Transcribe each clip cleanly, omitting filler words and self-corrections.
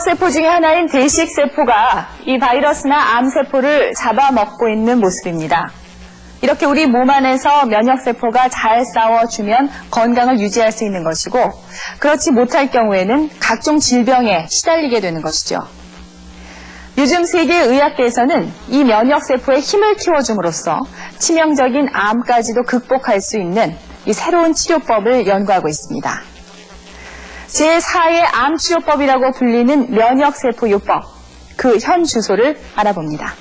면역세포 중에 하나인 대식세포가 이 바이러스나 암세포를 잡아먹고 있는 모습입니다. 이렇게 우리 몸 안에서 면역세포가 잘 싸워주면 건강을 유지할 수 있는 것이고, 그렇지 못할 경우에는 각종 질병에 시달리게 되는 것이죠. 요즘 세계의학계에서는 이 면역세포의 힘을 키워줌으로써 치명적인 암까지도 극복할 수 있는 이 새로운 치료법을 연구하고 있습니다. 제4의 암치료법이라고 불리는 면역세포요법, 그 현 주소를 알아봅니다.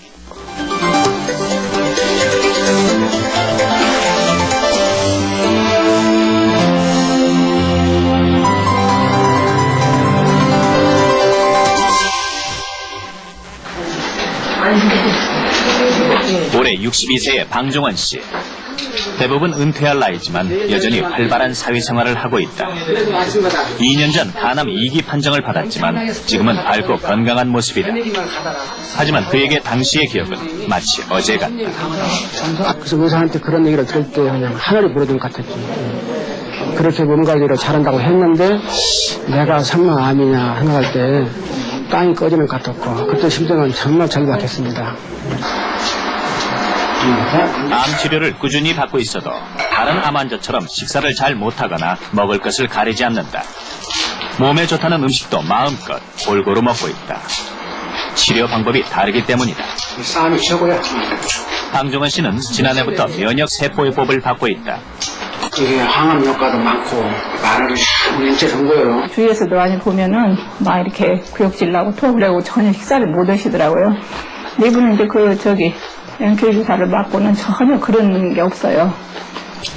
올해 62세의 방종원 씨. 대부분 은퇴할 나이지만 여전히 활발한 사회생활을 하고 있다. 2년 전 간암 2기 판정을 받았지만 지금은 밝고 건강한 모습이다. 하지만 그에게 당시의 기억은 마치 어제 같다. 그래서 의사한테 그런 얘기를 들을 때 그냥 하늘이 무너진 것 같았지. 그렇게 몸 관리를 잘한다고 했는데 내가 설마 암이냐 생각할 때 땅이 꺼지는 것 같았고, 그때 심정은 정말 절박했습니다. 암 치료를 꾸준히 받고 있어도 다른 암 환자처럼 식사를 잘 못하거나 먹을 것을 가리지 않는다. 몸에 좋다는 음식도 마음껏 골고루 먹고 있다. 치료 방법이 다르기 때문이다. 싸움이 최고야. 방종원 씨는 지난해부터 면역세포요법을 받고 있다. 이게 항암 효과도 많고 말을 일제 된 거예요. 주위에서도 많이 보면은 막 이렇게 구역질 나고 토를 내고 전혀 식사를 못 드시더라고요. 네 분은 이제 NK 주사를 맞고는 전혀 그런 게 없어요.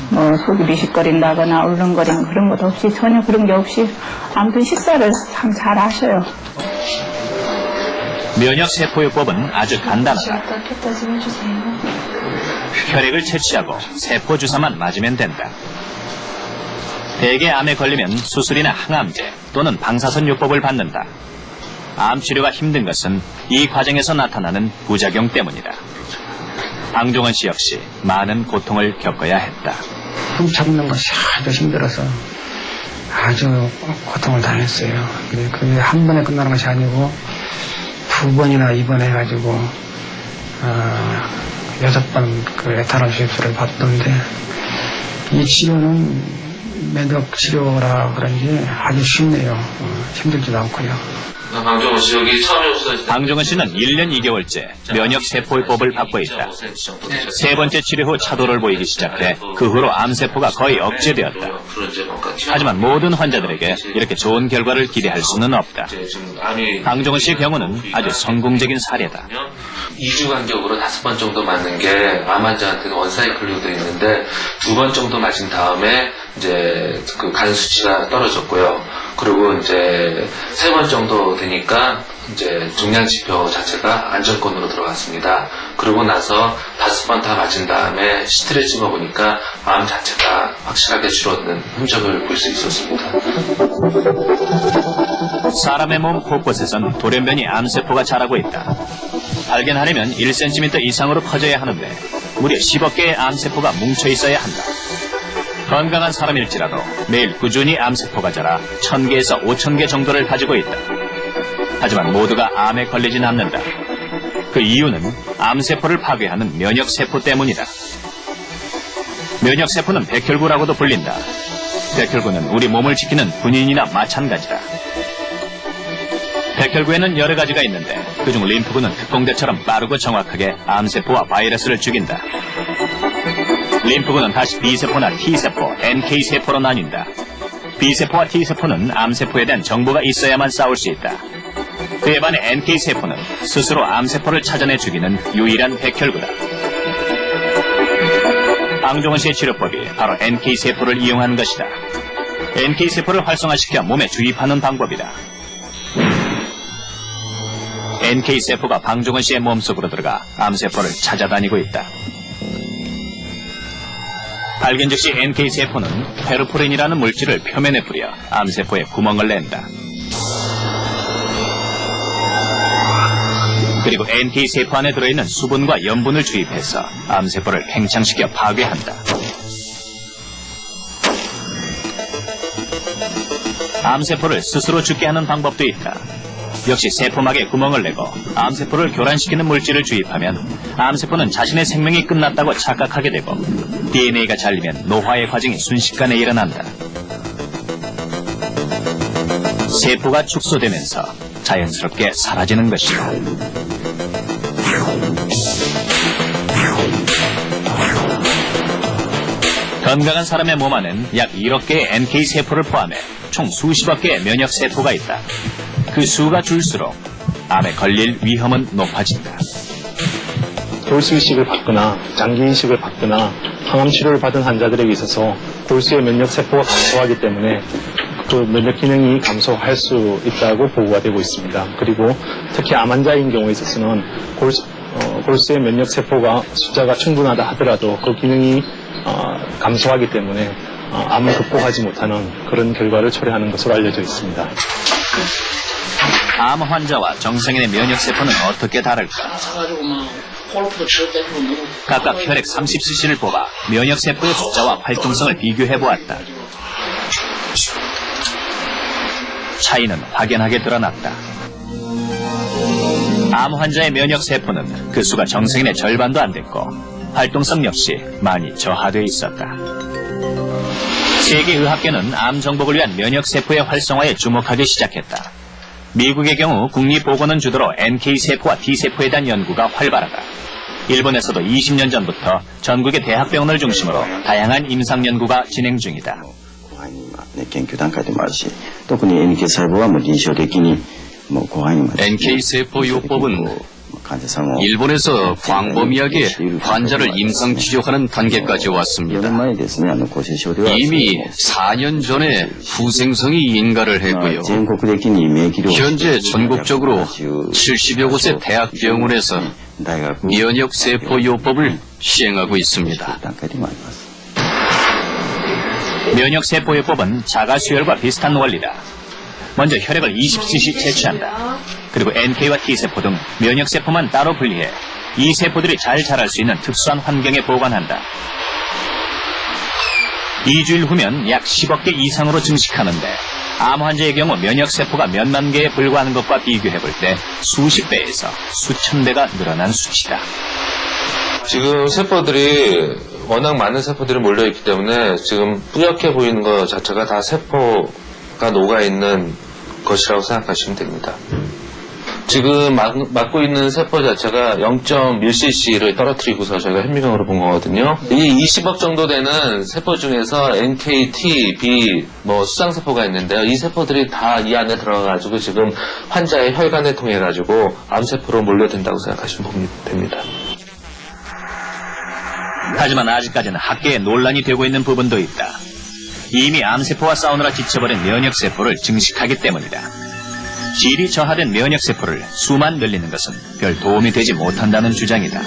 뭐 속이 미식거린다거나 울렁거리는 그런 것도 없이, 전혀 그런 게 없이 아무튼 식사를 참 잘 하셔요. 면역세포요법은 아주 간단하다. 혈액을 채취하고 세포 주사만 맞으면 된다. 대개 암에 걸리면 수술이나 항암제 또는 방사선요법을 받는다. 암 치료가 힘든 것은 이 과정에서 나타나는 부작용 때문이다. 방종원 씨 역시 많은 고통을 겪어야 했다. 훔쳐먹는 것이 아주 힘들어서 아주 고통을 당했어요. 그게 한 번에 끝나는 것이 아니고 2번이나 입원해가지고 6번 그 에탄올 주입술을 받던데, 이 치료는 면역 치료라 그런지 아주 쉽네요. 힘들지도 않고요. 방종원 씨 여기 처음에 오셨을 때 방종원 씨는 1년 2개월째 면역세포요법을 받고 있다. 세 번째 치료 후 차도를 보이기 시작해 그 후로 암세포가 거의 억제되었다. 하지만 모든 환자들에게 이렇게 좋은 결과를 기대할 수는 없다. 방종원 씨의 경우는 아주 성공적인 사례다. 2주 간격으로 5번 정도 맞는 게 암 환자한테는 원사이클로 되어 있는데 2번 정도 맞은 다음에 이제 그 간 수치가 떨어졌고요. 그리고 이제 3번 정도 되니까 이제 중량 지표 자체가 안정권으로 들어갔습니다. 그러고 나서 5번 다 맞은 다음에 CT를 찍어보니까 암 자체가 확실하게 줄어드는 흔적을 볼 수 있었습니다. 사람의 몸 곳곳에선 돌연변이 암세포가 자라고 있다. 발견하려면 1cm 이상으로 커져야 하는데 무려 10억 개의 암세포가 뭉쳐 있어야 한다. 건강한 사람일지라도 매일 꾸준히 암세포가 자라 1000개에서 5000개 정도를 가지고 있다. 하지만 모두가 암에 걸리진 않는다. 그 이유는 암세포를 파괴하는 면역세포 때문이다. 면역세포는 백혈구라고도 불린다. 백혈구는 우리 몸을 지키는 군인이나 마찬가지다. 백혈구에는 여러 가지가 있는데 그중 림프구는 특공대처럼 빠르고 정확하게 암세포와 바이러스를 죽인다. 림프구는 다시 B세포나 T세포, NK세포로 나뉜다. B세포와 T세포는 암세포에 대한 정보가 있어야만 싸울 수 있다. 그에 반해 NK세포는 스스로 암세포를 찾아내 죽이는 유일한 백혈구다. 방종원 씨의 치료법이 바로 NK세포를 이용한 것이다. NK세포를 활성화시켜 몸에 주입하는 방법이다. NK세포가 방종원 씨의 몸속으로 들어가 암세포를 찾아다니고 있다. 발견 즉시 NK세포는 페르포린이라는 물질을 표면에 뿌려 암세포에 구멍을 낸다. 그리고 NK세포 안에 들어있는 수분과 염분을 주입해서 암세포를 팽창시켜 파괴한다. 암세포를 스스로 죽게 하는 방법도 있다. 역시 세포막에 구멍을 내고 암세포를 교란시키는 물질을 주입하면 암세포는 자신의 생명이 끝났다고 착각하게 되고 DNA가 잘리면 노화의 과정이 순식간에 일어난다. 세포가 축소되면서 자연스럽게 사라지는 것이다. 건강한 사람의 몸 안엔 약 1억 개의 NK세포를 포함해 총 수십억 개의 면역세포가 있다. 그 수가 줄수록 암에 걸릴 위험은 높아진다. 골수 이식을 받거나 장기 이식을 받거나 항암 치료를 받은 환자들에게 있어서 골수의 면역세포가 감소하기 때문에 그 면역 기능이 감소할 수 있다고 보고가 되고 있습니다. 그리고 특히 암 환자인 경우에 있어서는 골수의 면역세포가 숫자가 충분하다 하더라도 그 기능이 감소하기 때문에 암을 극복하지 못하는 그런 결과를 초래하는 것으로 알려져 있습니다. 암 환자와 정상인의 면역세포는 어떻게 다를까? 각각 혈액 30cc를 뽑아 면역세포의 숫자와 활동성을 비교해보았다. 차이는 확연하게 드러났다. 암 환자의 면역세포는 그 수가 정상인의 절반도 안 됐고 활동성 역시 많이 저하돼 있었다. 세계의학계는 암 정복을 위한 면역세포의 활성화에 주목하기 시작했다. 미국의 경우 국립보건원 주도로 NK세포와 T세포에 대한 연구가 활발하다. 일본에서도 20년 전부터 전국의 대학병원을 중심으로 다양한 임상 연구가 진행 중이다. 研究段階でもあるし、特に NK 細胞はもう臨床的にもう広範囲にまで NK세포 요법은 일본에서 광범위하게 환자를 임상 치료하는 단계까지 왔습니다. 이미 4년 전에 후생성이 인가를 했고요. 현재 전국적으로 70여 곳의 대학병원에서 면역세포 요법을 시행하고 있습니다. 면역세포요법은 자가수혈과 비슷한 원리다. 먼저 혈액을 20cc 채취한다. 그리고 NK와 T세포 등 면역세포만 따로 분리해 이 세포들이 잘 자랄 수 있는 특수한 환경에 보관한다. 2주일 후면 약 10억 개 이상으로 증식하는데 암 환자의 경우 면역세포가 몇만 개에 불과하는 것과 비교해볼 때 수십 배에서 수천 배가 늘어난 수치다. 지금 세포들이 워낙 많은 세포들이 몰려있기 때문에 지금 뿌옇게 보이는 것 자체가 다 세포가 녹아있는 것이라고 생각하시면 됩니다. 지금 맡고 있는 세포 자체가 0.1cc를 떨어뜨리고서 저희가 현미경으로 본 거거든요. 이 20억 정도 되는 세포 중에서 NK, T, B, 수장세포가 있는데요. 이 세포들이 다 이 안에 들어가가지고 지금 환자의 혈관을 통해가지고 암세포로 몰려든다고 생각하시면 됩니다. 하지만 아직까지는 학계에 논란이 되고 있는 부분도 있다. 이미 암세포와 싸우느라 지쳐버린 면역세포를 증식하기 때문이다. 질이 저하된 면역세포를 수만 늘리는 것은 별 도움이 되지 못한다는 주장이다.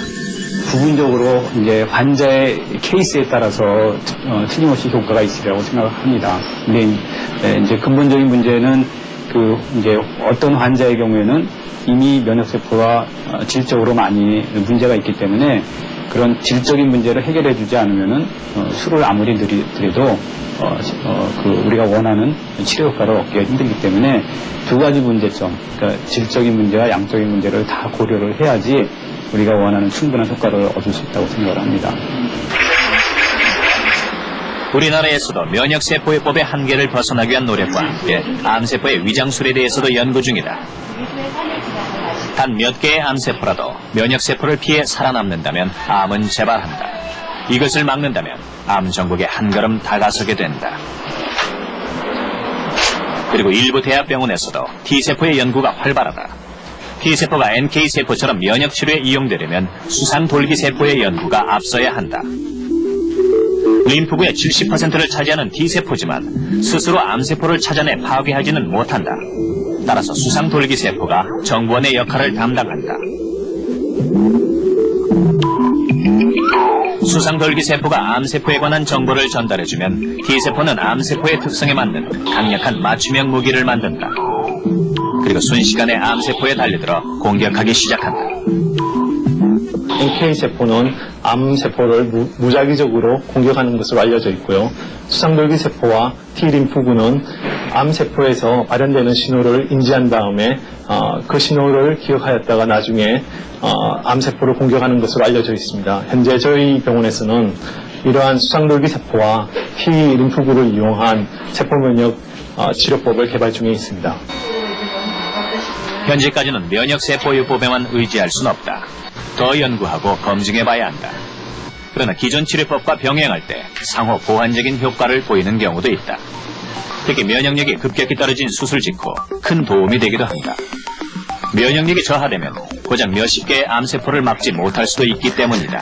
부분적으로 이제 환자의 케이스에 따라서 틀림없이 효과가 있으리라고 생각합니다. 근데 이제 근본적인 문제는 이제 어떤 환자의 경우에는 이미 면역세포가 질적으로 많이 문제가 있기 때문에 그런 질적인 문제를 해결해주지 않으면은 수를 아무리 늘려도 우리가 원하는 치료 효과를 얻기가 힘들기 때문에 두 가지 문제점, 그러니까 질적인 문제와 양적인 문제를 다 고려를 해야지 우리가 원하는 충분한 효과를 얻을 수 있다고 생각을 합니다. 우리나라에서도 면역세포요법의 한계를 벗어나기 위한 노력과 함께 암세포의 위장술에 대해서도 연구 중이다. 단 몇 개의 암세포라도 면역세포를 피해 살아남는다면 암은 재발한다. 이것을 막는다면 암 정복에 한 걸음 다가서게 된다. 그리고 일부 대학병원에서도 T세포의 연구가 활발하다. T세포가 NK세포처럼 면역치료에 이용되려면 수상돌기세포의 연구가 앞서야 한다. 림프구의 70%를 차지하는 T세포지만 스스로 암세포를 찾아내 파괴하지는 못한다. 따라서 수상돌기세포가 정보원의 역할을 담당한다. 수상돌기세포가 암세포에 관한 정보를 전달해주면 T세포는 암세포의 특성에 맞는 강력한 맞춤형 무기를 만든다. 그리고 순식간에 암세포에 달려들어 공격하기 시작한다. NK세포는 암세포를 무작위적으로 공격하는 것으로 알려져 있고요. 수상돌기세포와 T림프구는 암세포에서 발현되는 신호를 인지한 다음에 그 신호를 기억하였다가 나중에 암세포를 공격하는 것으로 알려져 있습니다. 현재 저희 병원에서는 이러한 수상돌기 세포와 T 림프구를 이용한 세포면역 치료법을 개발 중에 있습니다. 현재까지는 면역세포요법에만 의지할 순 없다. 더 연구하고 검증해봐야 한다. 그러나 기존 치료법과 병행할 때 상호 보완적인 효과를 보이는 경우도 있다. 특히 면역력이 급격히 떨어진 수술 직후 큰 도움이 되기도 한다. 면역력이 저하되면 고작 몇십 개의 암세포를 막지 못할 수도 있기 때문이다.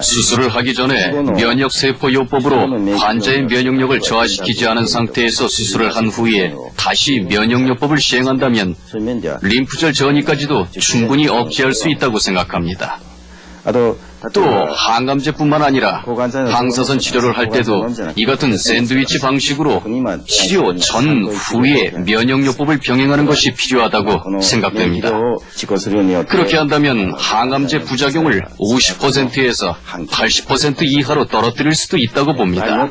수술을 하기 전에 면역세포요법으로 환자의 면역력을 저하시키지 않은 상태에서 수술을 한 후에 다시 면역요법을 시행한다면 림프절 전이까지도 충분히 억제할 수 있다고 생각합니다. 또 항암제뿐만 아니라 방사선 치료를 할 때도 이 같은 샌드위치 방식으로 치료 전 후에 면역요법을 병행하는 것이 필요하다고 생각됩니다. 그렇게 한다면 항암제 부작용을 50%에서 80% 이하로 떨어뜨릴 수도 있다고 봅니다.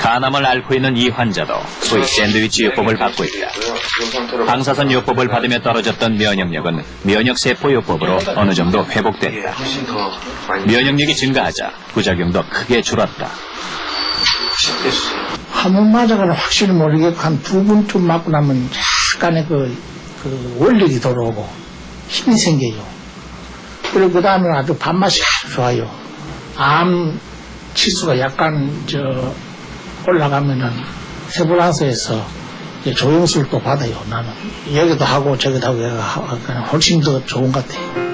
간암을 앓고 있는 이 환자도 소위 샌드위치 요법을 받고 있다. 방사선 요법을 받으며 떨어졌던 면역력은 면역세포 요법으로 어느 정도 회복됐다. 면역력이 증가하자 부작용도 크게 줄었다. 한 번 맞아가는 확실히 모르겠고 한 두 번쯤 맞고 나면 약간의 그 원력이 돌아오고 힘이 생겨요. 그리고 그 다음에 아주 밥맛이 아주 좋아요. 암 치수가 약간 올라가면은 세브란스에서 조영술도 받아요. 나는 여기도 하고 저기도 하고 훨씬 더 좋은 것 같아요.